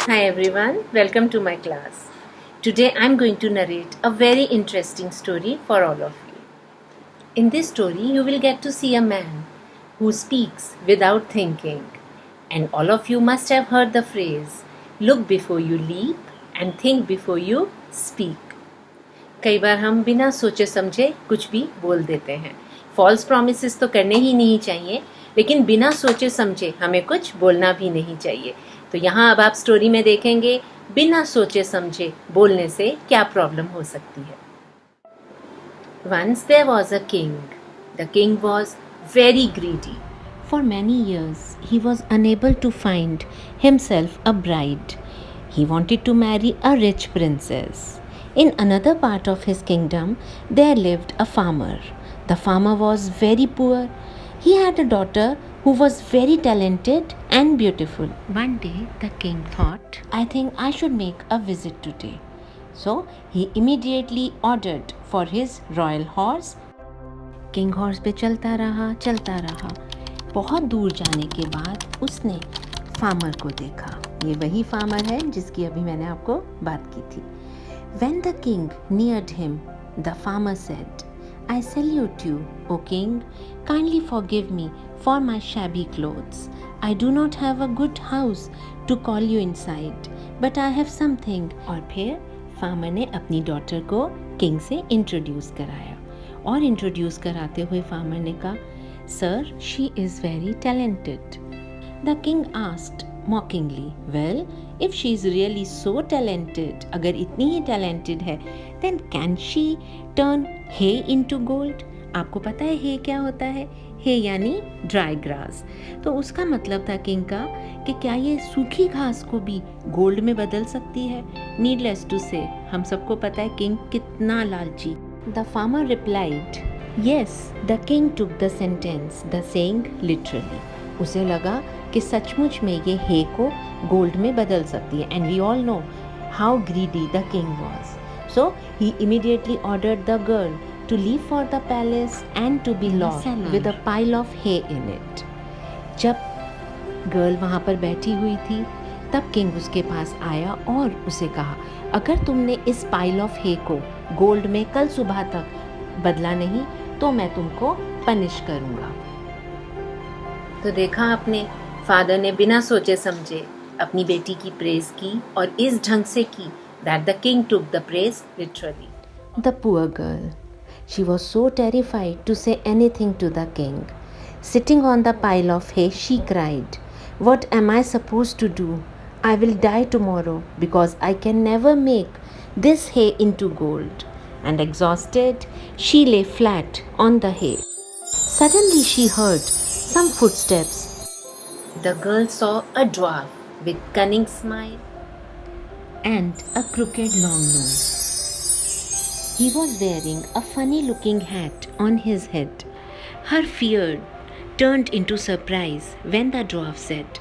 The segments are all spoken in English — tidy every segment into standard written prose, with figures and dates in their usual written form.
Hi everyone, welcome to my class. Today I'm going to narrate a very interesting story for all of you. In this story, you will get to see a man who speaks without thinking. And all of you must have heard the phrase, look before you leap and think before you speak. कई बार हम बिना सोचे समझे कुछ भी बोल देते हैं. फॉल्स प्रॉमिसेस तो करने ही नहीं चाहिए, लेकिन बिना सोचे समझे हमें कुछ बोलना भी नहीं चाहिए. तो यहाँ अब आप स्टोरी में देखेंगे बिना सोचे समझे बोलने से क्या प्रॉब्लम हो सकती है. Once there was a king. The king was very greedy. For many years, he was unable to find himself a bride. He wanted to marry a rich princess. In another part of his kingdom, there lived a farmer. The farmer was very poor. He had a daughter who was very talented and beautiful. One day, the king thought, I think I should make a visit today. So he immediately ordered for his royal horse. King horse पे चलता रहा. बहुत दूर जाने के बाद उसने farmer को देखा. ये वही फार्मर है जिसकी अभी मैंने आपको बात की थी. When the king neared him, the farmer said, I salute you, O king. Kindly forgive me for my shabby clothes. I do not have a good house to call you inside, but I have something. और फिर farmer ने अपनी daughter को king से introduce कराया. और introduce कराते हुए फार्मर ने कहा, sir, she is very talented. The king asked mockingly, well, if she is really so talented, अगर इतनी ही टैलेंटेड है, then can she turn hay into gold. आपको पता है हे क्या होता है? हे यानी ड्राई ग्रास. तो उसका मतलब था किंग का कि क्या ये सूखी घास को भी गोल्ड में बदल सकती है. नीडलेस टू से, हम सबको पता है किंग कितना लालची. The farmer replied, yes. The king took the sentence, the saying literally. उसे लगा कि सचमुच में ये हे को गोल्ड में बदल सकती है. And we all know how greedy the king was. So he immediately ordered the girl to leave for the palace and to be locked with a pile of hay in it. जब girl वहाँ पर बैठी हुई थी, तब king उसके पास आया और उसे कहा, अगर तुमने इस पाइल ऑफ हे को गोल्ड में कल सुबह तक बदला नहीं तो मैं तुमको पनिश करूँगा. तो देखा आपने, फादर ने बिना सोचे समझे अपनी बेटी की प्रेज की और इस ढंग से की that the king took the praise literally. The poor girl. She was so terrified to say anything to the king. Sitting on the pile of hay, she cried, what am I supposed to do? I will die tomorrow because I can never make this hay into gold. And exhausted, she lay flat on the hay. Suddenly she heard some footsteps. The girl saw a dwarf with cunning smile and a crooked long nose. He was wearing a funny-looking hat on his head. Her fear turned into surprise when the dwarf said,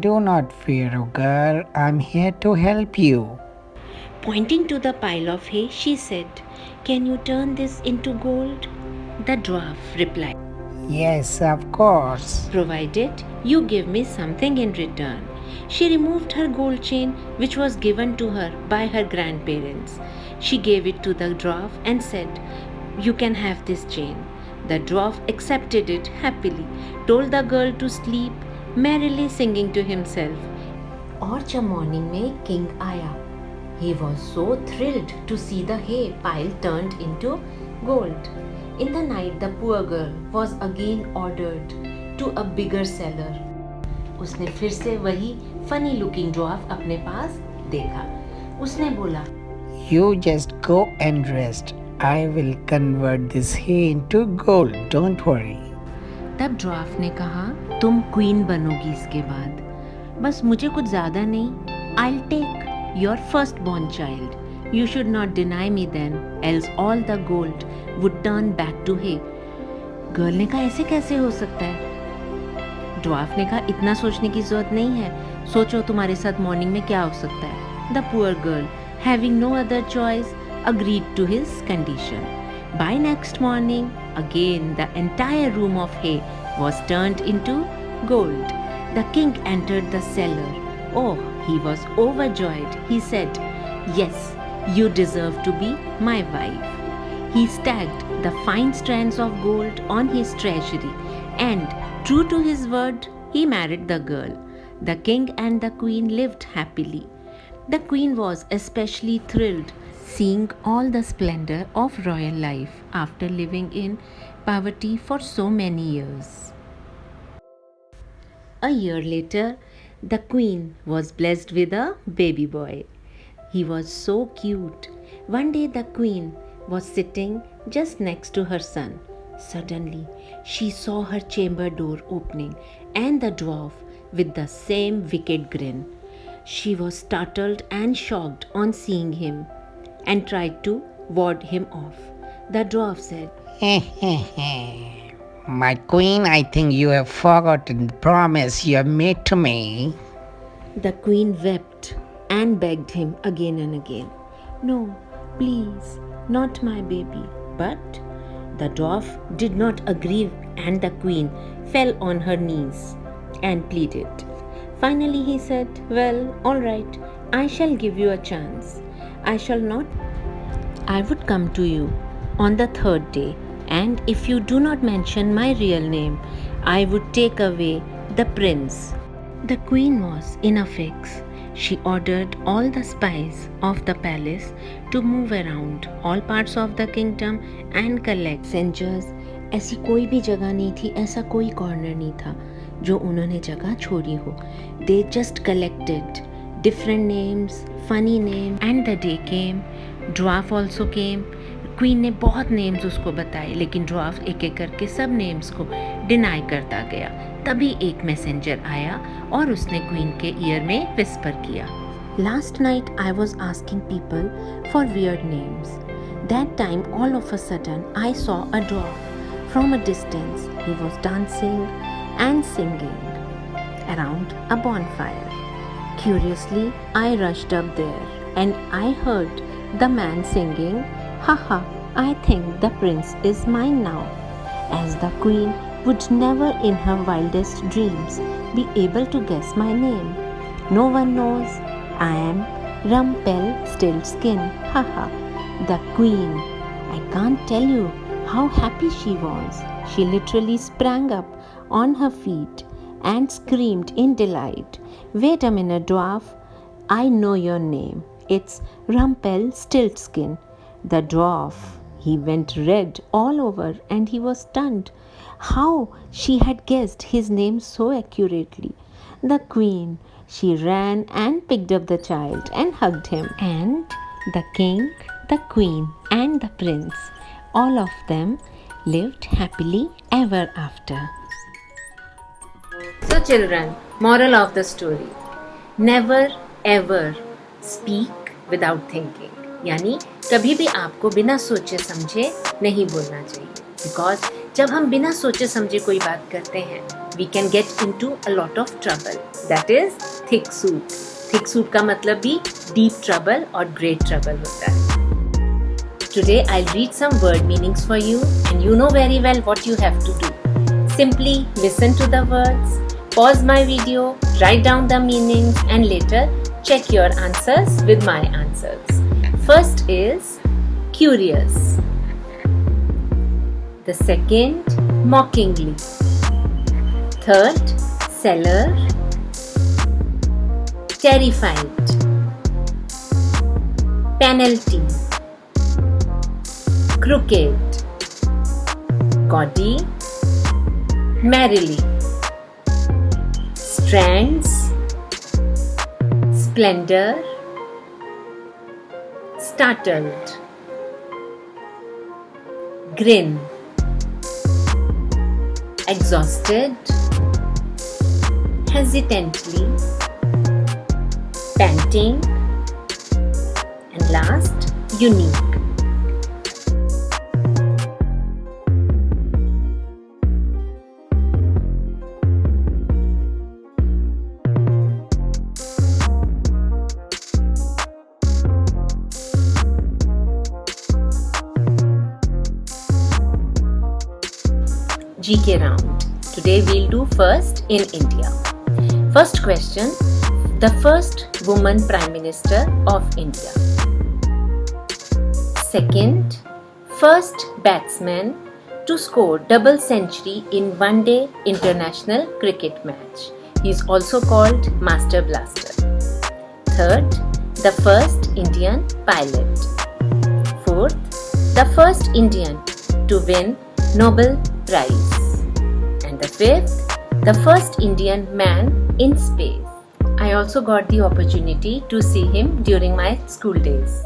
Do not fear, O girl. I'm here to help you. Pointing to the pile of hay, she said, Can you turn this into gold? The dwarf replied, Yes, of course. Provided you give me something in return. She removed her gold chain, which was given to her by her grandparents. She gave it to the dwarf and said, You can have this chain. The dwarf accepted it happily, told the girl to sleep, merrily singing to himself. और जब morning में king आया, he was so thrilled to see the hay pile turned into gold. In the night, the poor girl was again ordered to a bigger cellar. उसने फिर से वही funny looking dwarf अपने पास देखा. उसने बोला, You just go and rest. I will convert this hay into gold. Don't worry. तब dwarf ने कहा, तुम क्वीन बनोगी इसके बाद. बस मुझे कुछ ज़्यादा नहीं. I'll take your firstborn child. You should not deny me then, else all the gold would turn back to hay. Girl ने कहा, ऐसे कैसे हो सकता है? ड्वार्फ ने कहा, इतना सोचने की जरूरत नहीं है. सोचो तुम्हारे साथ मॉर्निंग में क्या हो सकता है. The poor girl, having no other choice, agreed to his condition. By next morning, again the entire room of hay was turned into gold. The king entered the cellar Oh, he was overjoyed. He said, "Yes, you deserve to be my wife." He stacked the fine strands of gold on his treasury and, true to his word, he married the girl. The king and the queen lived happily. The queen was especially thrilled seeing all the splendor of royal life after living in poverty for so many years. A year later, the queen was blessed with a baby boy. He was so cute. One day, the queen was sitting just next to her son. Suddenly, she saw her chamber door opening and the dwarf with the same wicked grin. She was startled and shocked on seeing him and tried to ward him off. The dwarf said, My queen, I think you have forgotten the promise you have made to me. The queen wept and begged him again and again, "No, please, not my baby." But the dwarf did not agree, and the queen fell on her knees and pleaded. Finally, he said, "Well, all right, I shall give you a chance. I shall not. I would come to you on the third day, and if you do not mention my real name, I would take away the prince." The queen was in a fix. She ordered all the spies of the palace to move around all parts of the kingdom and collect messengers. ऐसी कोई भी जगह नहीं थी, ऐसा कोई corner नहीं था जो उन्होंने जगह छोड़ी हो. They just collected different names, funny names, and the day came. Dwarf also came. Queen ने बहुत नेम्स उसको बताए, लेकिन ड्वार्फ एक एक करके सब नेम्स को डिनाई करता गया. तभी एक मैसेंजर आया और उसने क्वीन के ईयर में विस्पर किया. Last night I was asking people for weird names. That time all of a sudden I saw a dwarf from a distance. He was dancing and singing around a bonfire. Curiously, I rushed up there and I heard the man singing, "Haha, I think the prince is mine now," as the queen would never in her wildest dreams be able to guess my name. No one knows. I am Rumpelstiltskin. Haha, the queen. I can't tell you how happy she was. She literally sprang up on her feet and screamed in delight. "Wait a minute, dwarf. I know your name. It's Rumpelstiltskin." The dwarf, he went red all over and he was stunned. How she had guessed his name so accurately. The queen, she ran and picked up the child and hugged him. And the king, the queen, and the prince, all of them lived happily ever after. So children, moral of the story, never ever speak without thinking. यानी कभी भी आपको बिना सोचे समझे नहीं बोलना चाहिए, बिकॉज जब हम बिना सोचे समझे कोई बात करते हैं we can get into a lot of trouble. That is thick soup. Thick soup का मतलब भी deep trouble और great trouble होता है. Today I'll read some word meanings for you and you know very well what you have to do. Simply listen to the words, pause my video, write down the meanings and later check your answers with my answers. First is curious. The second, mockingly. Third, seller. Terrified. Penalty. Crooked. Gaudy. Merrily. Strands. Splendor. Startled. Grin. Exhausted. Hesitantly. Panting. And last, unique. GK round. Today we'll do first in India. First question, the first woman Prime Minister of India. Second, first batsman to score double century in one-day international cricket match. He is also called Master Blaster. Third, the first Indian pilot. Fourth, the first Indian to win Nobel Prize. And the fifth, the first Indian man in space. I also got the opportunity to see him during my school days.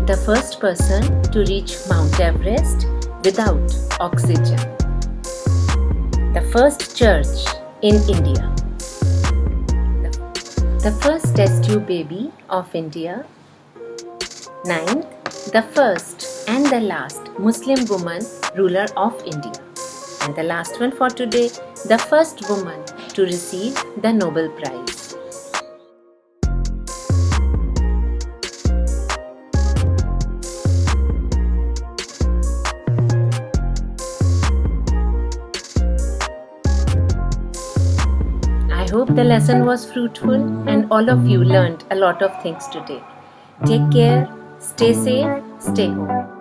The first person to reach Mount Everest without oxygen. The first church in India. The first test tube baby of India. Ninth, the first and the last Muslim woman ruler of India. And the last one for today, the first woman to receive the Nobel Prize. I hope the lesson was fruitful and all of you learned a lot of things today. Take care, stay safe, stay home.